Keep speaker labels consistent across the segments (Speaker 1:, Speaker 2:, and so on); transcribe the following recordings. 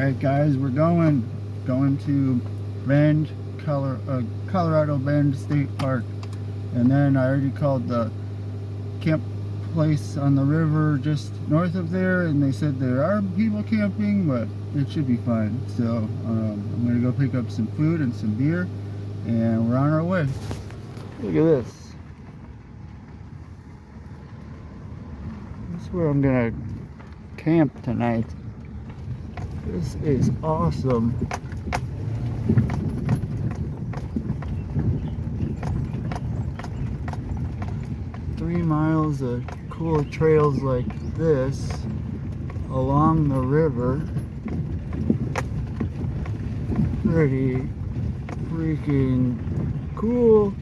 Speaker 1: Alright guys, we're going to Bend, Colorado Bend State Park. And then I already called the camp place on the river just north of there, and they said there are people camping, but it should be fine. So I'm going to go pick up some food and some beer, and we're on our way. Look at this. This is where I'm going to camp tonight. This is awesome. Three miles of cool trails like this along the river. Pretty freaking cool.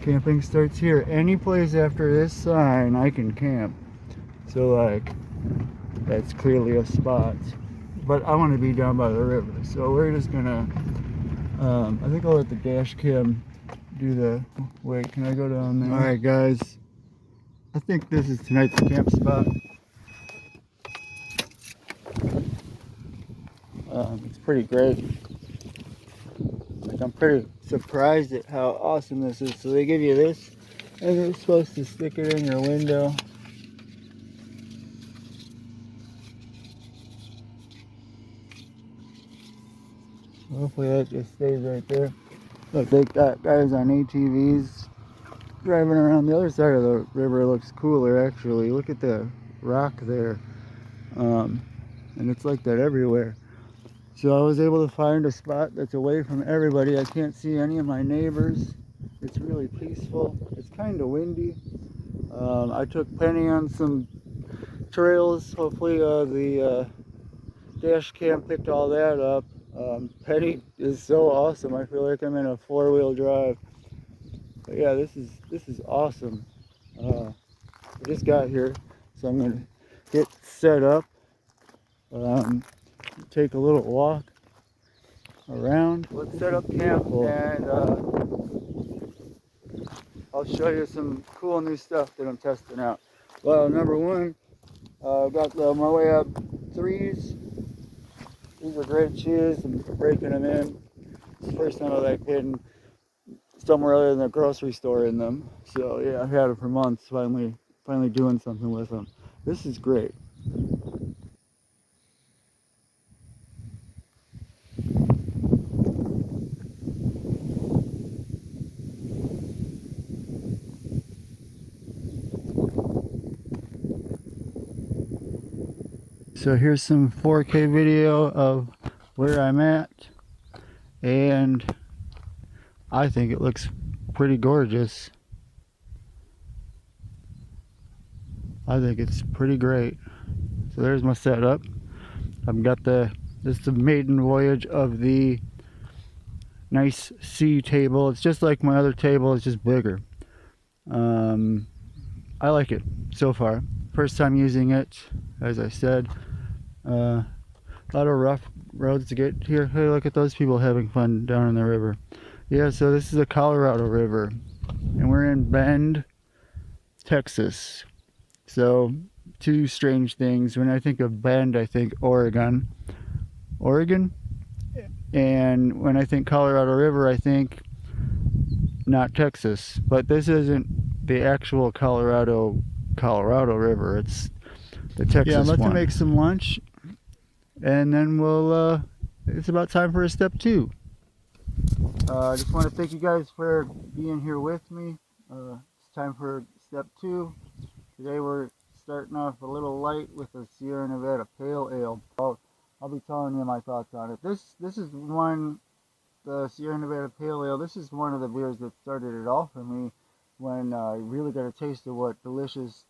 Speaker 1: Camping starts here. Any place after this sign I can camp. So like, that's clearly a spot. But I want to be down by the river. So we're just gonna, I think I'll let the dash cam do the, wait, can I go down there? Alright guys, I think this is tonight's camp spot. It's pretty great. Like, I'm pretty surprised at how awesome this is. So they give you this, and you're supposed to stick it in your window. Hopefully that just stays right there. Look, they got guys on ATVs driving around. The other side of the river looks cooler actually. Look at the rock there. And it's like that everywhere. So I was able to find a spot that's away from everybody. I can't see any of my neighbors. It's really peaceful. It's kind of windy. I took Penny on some trails. Hopefully the dash cam picked all that up. Penny is so awesome. I feel like I'm in a four-wheel drive. But yeah, this is awesome. I just got here, so I'm gonna get set up. Take a little walk around. Let's set up camp, and I'll show you some cool new stuff that I'm testing out. Well, number one, I got the My Way Up 3s. These are great shoes. I'm breaking them in. It's the first time I've like been somewhere other than a grocery store in them. So yeah, I've had them for months. Finally doing something with them. This is great. So here's some 4K video of where I'm at, and I think it looks pretty gorgeous. I think it's pretty great. So there's my setup. I've got this is the maiden voyage of the nice sea table. It's just like my other table, it's just bigger. I like it so far. First time using it, as I said. A lot of rough roads to get here. Hey, look at those people having fun down in the river. Yeah, so this is the Colorado River, and we're in Bend, Texas. So, two strange things. When I think of Bend, I think Oregon. And when I think Colorado River, I think not Texas. But this isn't the actual Colorado River. It's the Texas one. Yeah, I'm about to make some lunch, and then we'll, it's about time for a step 2. I just want to thank you guys for being here with me. It's time for step 2. Today we're starting off a little light with a Sierra Nevada Pale Ale. I'll be telling you my thoughts on it. This is the Sierra Nevada Pale Ale. This is one of the beers that started it all for me when I really got a taste of what delicious,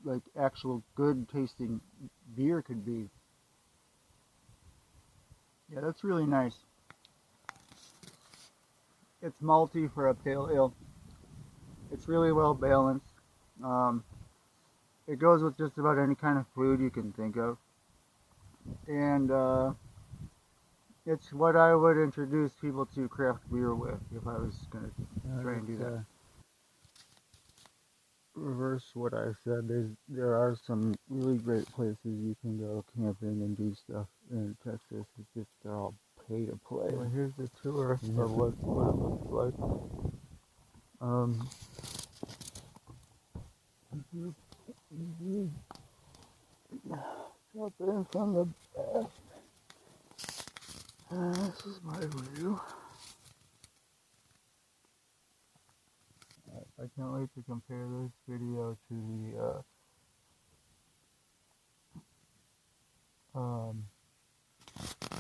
Speaker 1: like actual good tasting beer could be. Yeah, that's really nice. It's malty for a pale ale. It's really well balanced. It goes with just about any kind of food you can think of. And it's what I would introduce people to craft beer with if I was going to try and do that. reverse what I said. There are some really great places you can go camping and do stuff in Texas. It's just they're all pay to play. Well, here's the tour of what it looks like. Jump in from the back. This is my view. I can't wait to compare this video to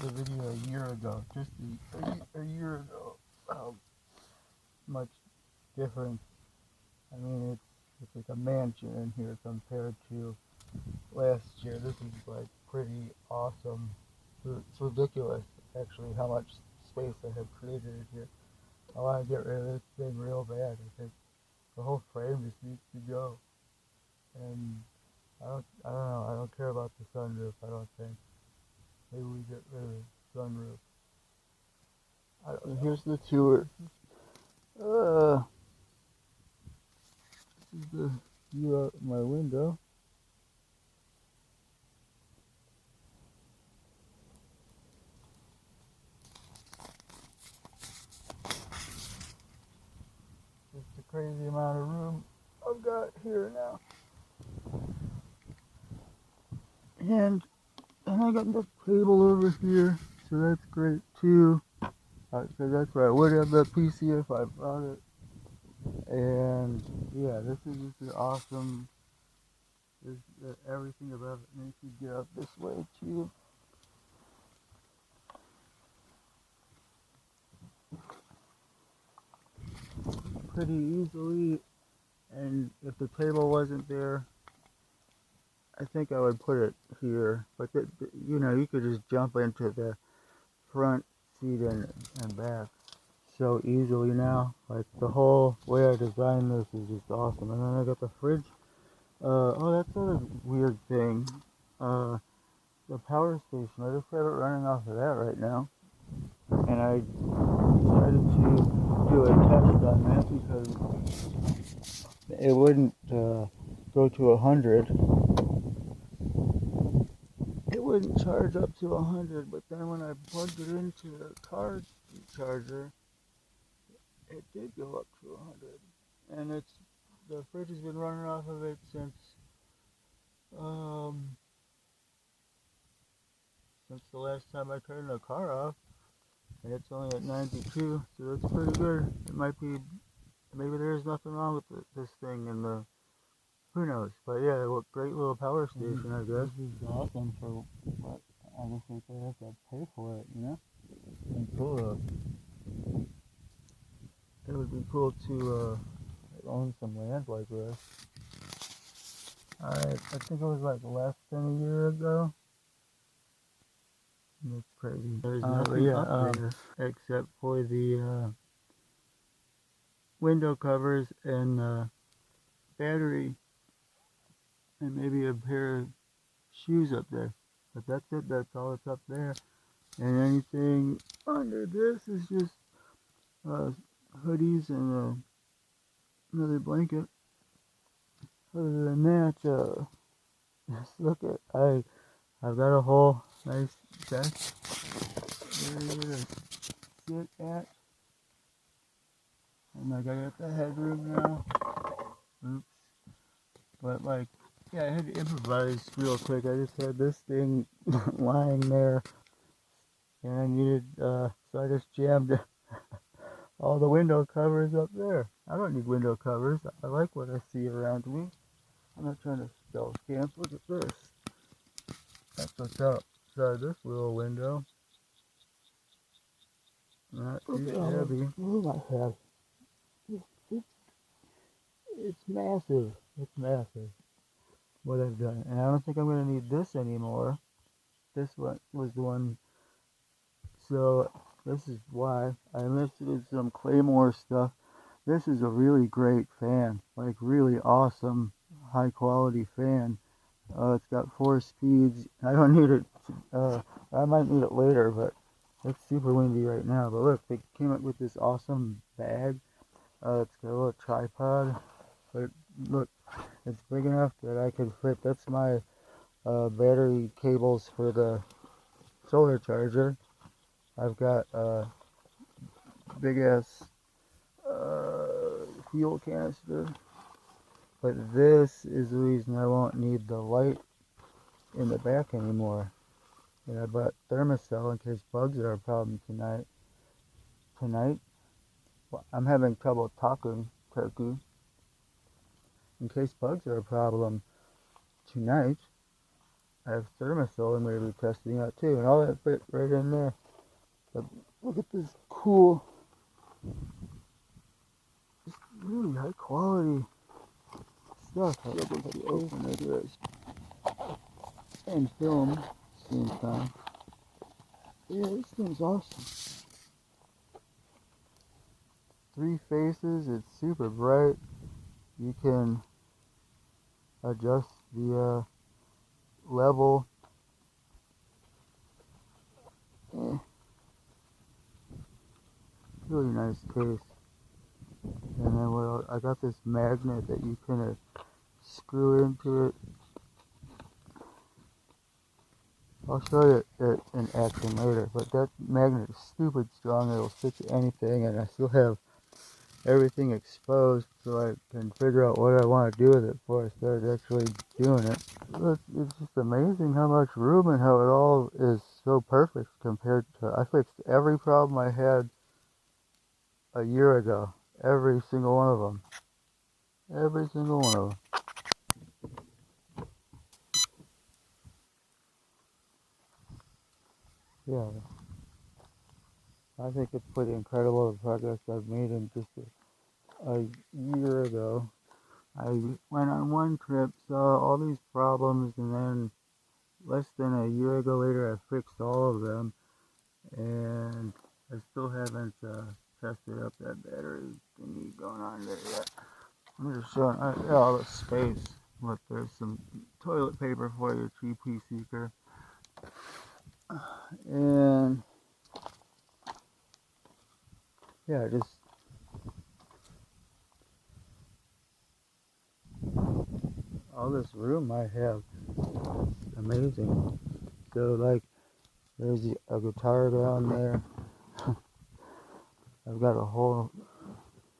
Speaker 1: the video a year ago. Just a year ago. How much difference. I mean, it's like a mansion in here compared to last year. This is like pretty awesome. It's ridiculous, actually, how much space I have created in here. I want to get rid of this thing real bad. I think the whole frame just needs to go. And I don't know. I don't care about the sunroof. I don't think. Maybe we get rid of the sunroof. Here's the tour. This is the view out my window. Just a crazy amount of room I've got here now. And I got the table over here, so that's great too. So that's where I would have the PC if I brought it. And yeah, this is just awesome. Everything about it makes you get up this way too. Pretty easily, and if the table wasn't there, I think I would put it here. But you know, you could just jump into the front seat and back so easily now. Like the whole way I designed this is just awesome. And then I got the fridge. Oh, that's a weird thing. The power station. I just have it running off of that right now. And I decided to do a test on that because it wouldn't go to 100. It wouldn't charge up to 100, but then when I plugged it into the car charger, it did go up to 100. And the fridge has been running off of it since the last time I turned the car off, and it's only at 92, so that's pretty good. It might be, maybe there's nothing wrong with this thing, and who knows? But yeah, great little power station, I guess. This is awesome for what I guess they have to pay for it, you know? And cool. It would be cool to own some land like this. I think it was like less than a year ago. That's crazy. There's nothing up there except for the window covers and battery, and maybe a pair of shoes up there. But that's it. That's all that's up there. And anything under this is just hoodies and another blanket. Other than that, just look at I've got a whole nice desk area to sit at, and I got the headroom now. Oops. But like, yeah, I had to improvise real quick. I just had this thing lying there, and I needed, so I just jammed all the window covers up there. I don't need window covers. I like what I see around me. I'm not trying to stealth camp. Look at this. That's what's up. So this little window. Not too shabby. Look at that. It's massive. It's massive. What I've done. And I don't think I'm going to need this anymore. This one was the one. So this is why I lifted some Claymore stuff. This is a really great fan. Like really awesome, high quality fan. It's got 4 speeds. I don't need it. I might need it later, but it's super windy right now. But look, they came up with this awesome bag. It's got a little tripod. But look, it's big enough that I could fit. That's my battery cables for the solar charger. I've got a big ass fuel canister. But this is the reason I won't need the light in the back anymore. And I bought thermocell in case bugs are a problem tonight. Well, I'm having trouble talking, Turkey. In case bugs are a problem tonight, I have thermocell I'm going to be testing out too. And all that fit right in there. But look at this cool, just really high quality stuff. I don't think I can open it here. And film at the same time. Yeah, this thing's awesome. 3 faces, it's super bright. You can adjust the level. Really nice case. And then I got this magnet that you can screw into it. I'll show you it in action later, but that magnet is stupid strong. It'll stick to anything, and I still have everything exposed so I can figure out what I want to do with it before I start actually doing it. It's just amazing how much room and how it all is so perfect compared to... I fixed every problem I had a year ago. Every single one of them. Every single one of them. Yeah. I think it's pretty incredible the progress I've made in just a year ago. I went on one trip, saw all these problems, and then less than a year ago later I fixed all of them, and I still haven't tested up that battery thingy going on there yet. I'm just showing all the space. Look, there's some toilet paper for your TP seeker. And yeah, just all this room I have. Amazing. So like, there's a guitar down there. I've got a whole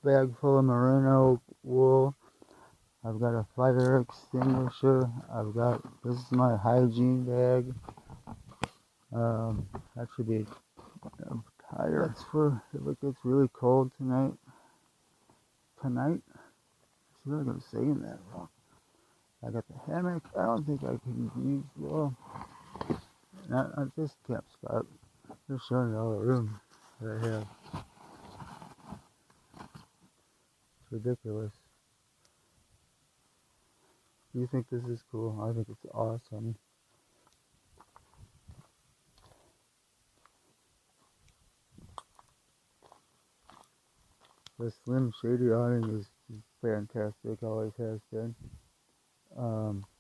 Speaker 1: bag full of merino wool. I've got a fire extinguisher. This is my hygiene bag. That should be higher. That's for if it gets really cold tonight. I feel like I'm saying that wrong. I got the hammock. I don't think I can use well. Not this camp spot. Just showing you all the room that I have. It's ridiculous. Do you think this is cool? I think it's awesome. The Slim Shady awning is fantastic, always has been.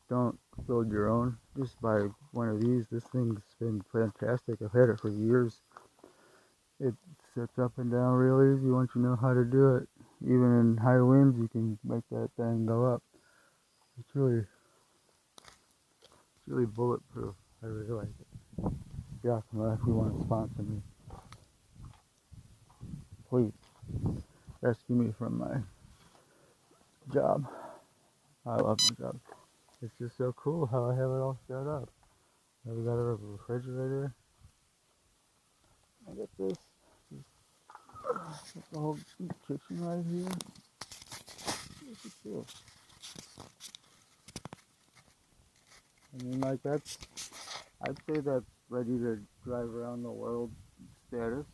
Speaker 1: Don't build your own, just buy one of these. This thing's been fantastic. I've had it for years. It sits up and down real easy once you know how to do it. Even in high winds, you can make that thing go up. It's really bulletproof. I really like it. Yakima, if you want to sponsor me, please rescue me from my job. I love my job. It's just so cool how I have it all set up. We got a refrigerator. I got this. The whole kitchen right here. Look at this. I mean, like I'd say that's ready to drive around the world status.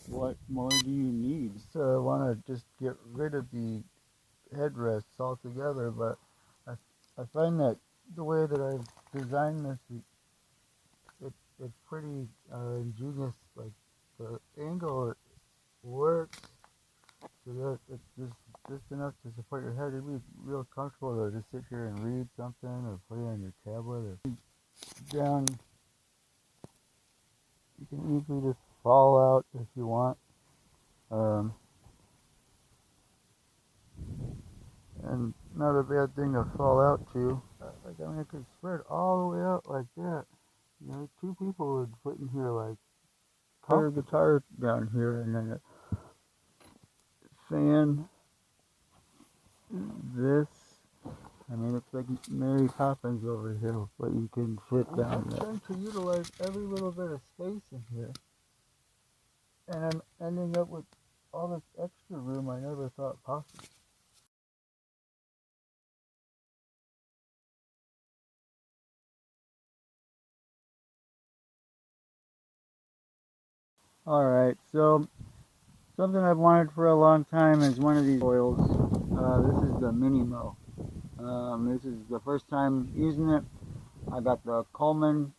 Speaker 1: What more do you need? So I want to just get rid of the headrests altogether, but I find that the way that I've designed this, it's pretty ingenious. Like the angle works, so that it's just enough to support your head. It'd be real comfortable to just sit here and read something, or put it on your tablet, or down. You can easily just fall out if you want. not a bad thing to fall out to. Like, I mean, it could spread all the way out like that. You know, two people would fit in here like car guitar down here, and then a fan. This. I mean, it's like Mary Poppins over here, but you can fit down there. I'm trying to utilize every little bit of space in here, and I'm ending up with all this extra room I never thought possible. Alright, so something I've wanted for a long time is one of these oils. This is the Mini Mo. This is the first time using it. I got the Coleman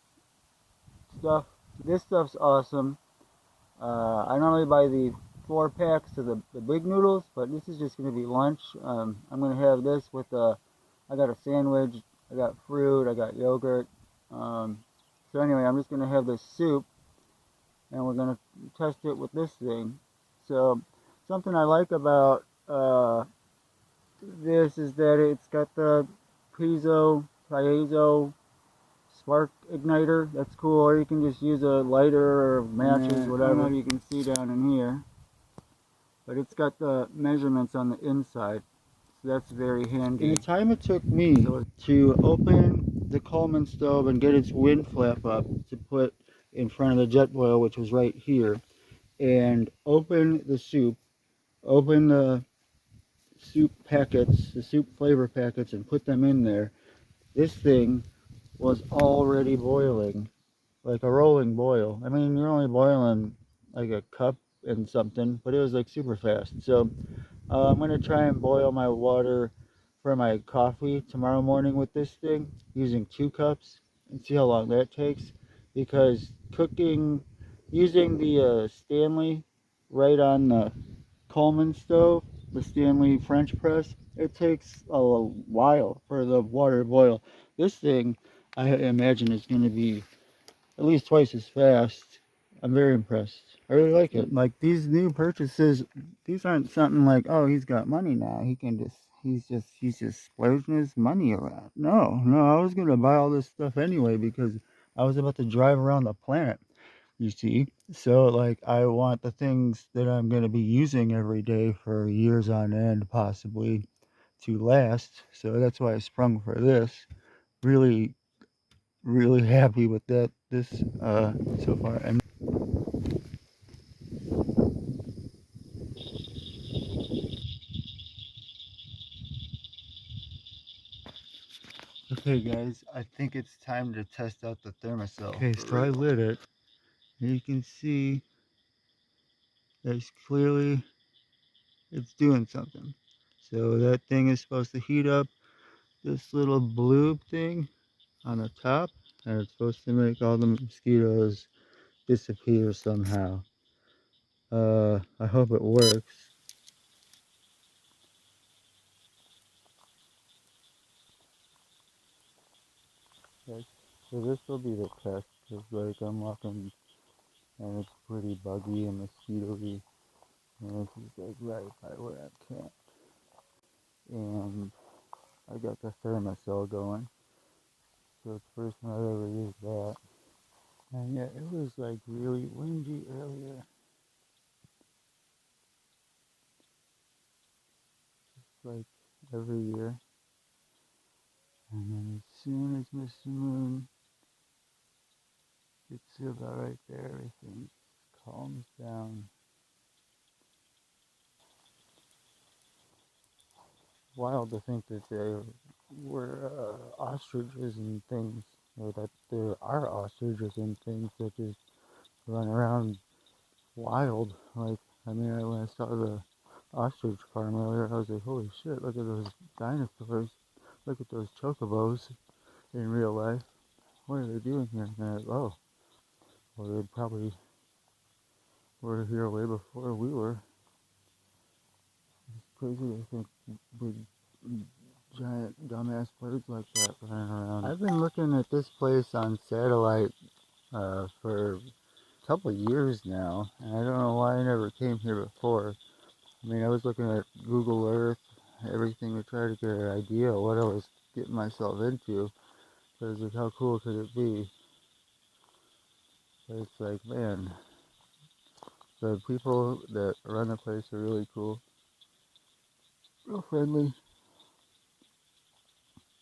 Speaker 1: stuff. This stuff's awesome. I normally buy the 4 packs of the big noodles, but this is just going to be lunch. I'm going to have this with I got a sandwich, I got fruit, I got yogurt. So anyway, I'm just going to have this soup, and we're going to test it with this thing. So something I like about this is that it's got the piezo spark igniter. That's cool. Or you can just use a lighter or matches, whatever. I don't know if you can see down in here, but it's got the measurements on the inside, so that's very handy. In the time it took me to open the Coleman stove and get its wind flap up to put in front of the jet boil, which was right here, and open the soup, open the soup packets, the soup flavor packets, and put them in there, this thing was already boiling, like a rolling boil. I mean, you're only boiling like a cup and something, but it was like super fast. So I'm going to try and boil my water for my coffee tomorrow morning with this thing using 2 cups and see how long that takes, because cooking using the Stanley right on the Coleman stove, the Stanley French press, it takes a while for the water to boil. This thing, I imagine, is going to be at least twice as fast. I'm very impressed. I really like it. Like, these new purchases, these aren't something like, oh, he's got money now, he can just, he's just splurging his money around. No, I was going to buy all this stuff anyway because I was about to drive around the planet, you see. So like, I want the things that I'm going to be using every day for years on end, possibly, to last. So that's why I sprung for this. Really happy with that so far. And okay guys, I think it's time to test out the thermosol. Okay, so I lit it. And you can see there's clearly, it's doing something. So that thing is supposed to heat up this little blue thing on the top, and it's supposed to make all the mosquitoes disappear somehow. I hope it works. Okay, so this will be the test, because like I'm walking and it's pretty buggy and mosquito-y, and this is like right by where I camped. And I got the thermosol going, so it's the first time I've ever used that. And yeah, it was like really windy earlier. Like every year. And then as soon as Mr. Moon gets about right there, everything calms down. Wild to think that there were ostriches and things, or that there are ostriches and things that just run around wild. Like, I mean, when I saw the ostrich farm earlier, I was like, holy shit, look at those dinosaurs. Look at those chocobos in real life. What are they doing here? And they're like, oh, well, they probably were here way before we were. It's crazy to think big, giant, dumbass birds like that running around. I've been looking at this place on satellite for a couple of years now, and I don't know why I never came here before. I mean, I was looking at Google Earth everything to try to get an idea of what I was getting myself into. Because like, how cool could it be? But it's like, man, the people that run the place are really cool, real friendly.